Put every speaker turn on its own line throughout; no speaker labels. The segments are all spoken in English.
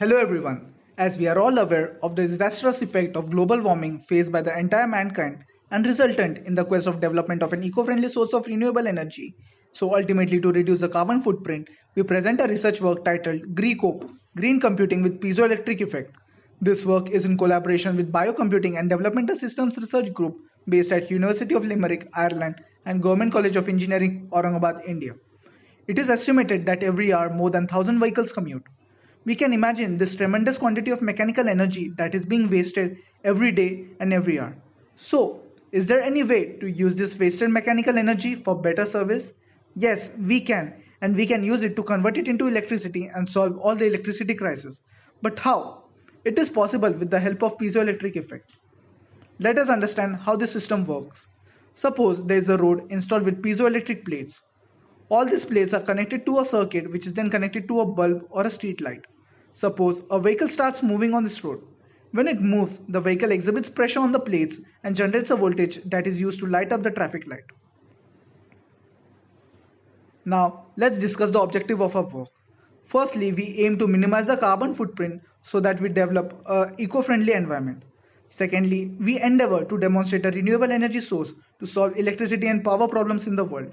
Hello everyone. As we are all aware of the disastrous effect of global warming faced by the entire mankind and resultant in the quest of development of an eco-friendly source of renewable energy, so ultimately to reduce the carbon footprint, we present a research work titled GREECOPE, Green Computing with Piezoelectric Effect. This work is in collaboration with Biocomputing and Developmental Systems Research Group based at University of Limerick, Ireland and Government College of Engineering, Aurangabad, India. It is estimated that every year more than 1,000 vehicles commute. We can imagine this tremendous quantity of mechanical energy that is being wasted every day and every hour. So, is there any way to use this wasted mechanical energy for better service? Yes, we can, and we can use it to convert it into electricity and solve all the electricity crisis. But how? It is possible with the help of piezoelectric effect. Let us understand how this system works. Suppose there is a road installed with piezoelectric plates. All these plates are connected to a circuit which is then connected to a bulb or a street light. Suppose a vehicle starts moving on this road. When it moves, the vehicle exhibits pressure on the plates and generates a voltage that is used to light up the traffic light. Now, let's discuss the objective of our work. Firstly, we aim to minimize the carbon footprint so that we develop an eco-friendly environment. Secondly, we endeavor to demonstrate a renewable energy source to solve electricity and power problems in the world.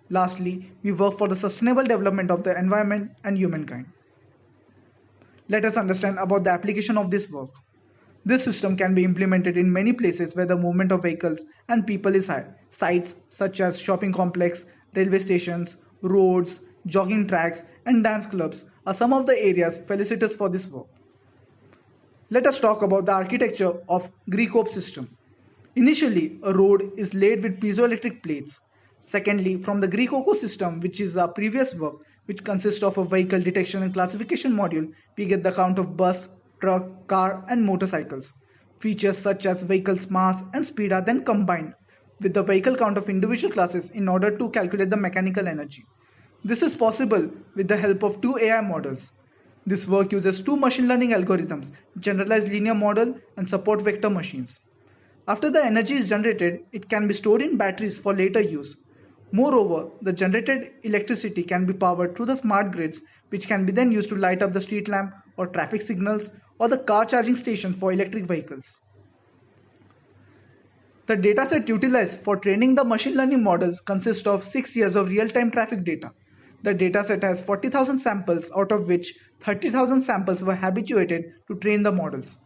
Lastly, we work for the sustainable development of the environment and humankind. Let us understand about the application of this work. This system can be implemented in many places where the movement of vehicles and people is high. Sites such as shopping complex, railway stations, roads, jogging tracks, and dance clubs are some of the areas felicitous for this work. Let us talk about the architecture of GREECOPE system. Initially, a road is laid with piezoelectric plates. Secondly, from the GREECOPE system, which is our previous work, which consists of a vehicle detection and classification module, we get the count of bus, truck, car, and motorcycles. Features such as vehicle's mass and speed are then combined with the vehicle count of individual classes in order to calculate the mechanical energy. This is possible with the help of two AI models. This work uses two machine learning algorithms, generalized linear model and support vector machines. After the energy is generated, it can be stored in batteries for later use. Moreover, the generated electricity can be powered through the smart grids, which can be then used to light up the street lamp or traffic signals or the car charging station for electric vehicles. The dataset utilized for training the machine learning models consists of 6 years of real-time traffic data. The dataset has 40,000 samples, out of which 30,000 samples were habituated to train the models.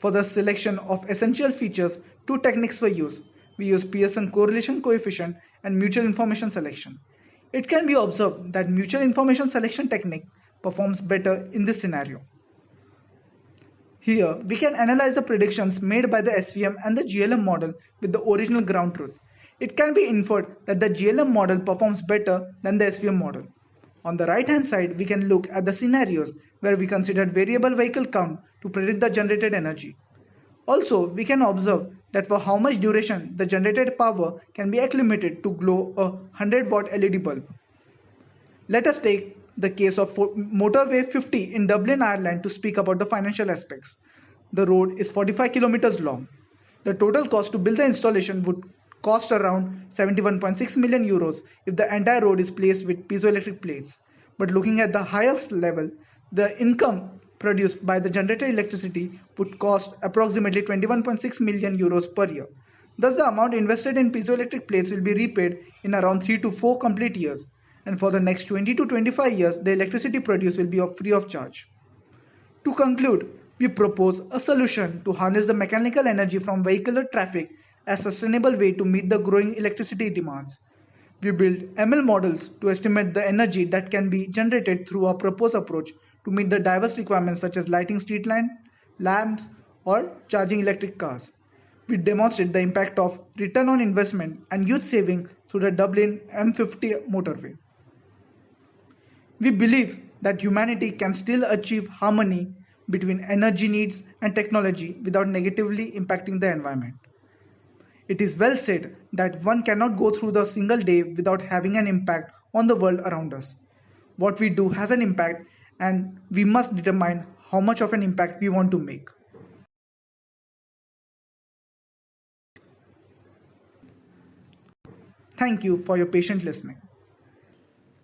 For the selection of essential features, two techniques were used. We use Pearson correlation coefficient and mutual information selection. It can be observed that mutual information selection technique performs better in this scenario. Here, we can analyze the predictions made by the SVM and the GLM model with the original ground truth. It can be inferred that the GLM model performs better than the SVM model. On the right hand side, we can look at the scenarios where we considered variable vehicle count to predict the generated energy. Also, we can observe that for how much duration the generated power can be acclimated to glow a 100-watt LED bulb. Let us take the case of motorway 50 in Dublin, Ireland to speak about the financial aspects. The road is 45 kilometers long. The total cost to build the installation would cost around 71.6 million euros if the entire road is placed with piezoelectric plates. But looking at the highest level, the income produced by the generated electricity would cost approximately 21.6 million euros per year. Thus, the amount invested in piezoelectric plates will be repaid in around 3 to 4 complete years. And for the next 20 to 25 years, the electricity produced will be free of charge. To conclude, we propose a solution to harness the mechanical energy from vehicular traffic as a sustainable way to meet the growing electricity demands. We build ML models to estimate the energy that can be generated through our proposed approach to meet the diverse requirements such as lighting street lamps, or charging electric cars. We demonstrate the impact of return on investment and youth saving through the Dublin M50 motorway. We believe that humanity can still achieve harmony between energy needs and technology without negatively impacting the environment. It is well said that one cannot go through the single day without having an impact on the world around us. What we do has an impact, and we must determine how much of an impact we want to make. Thank you for your patient listening.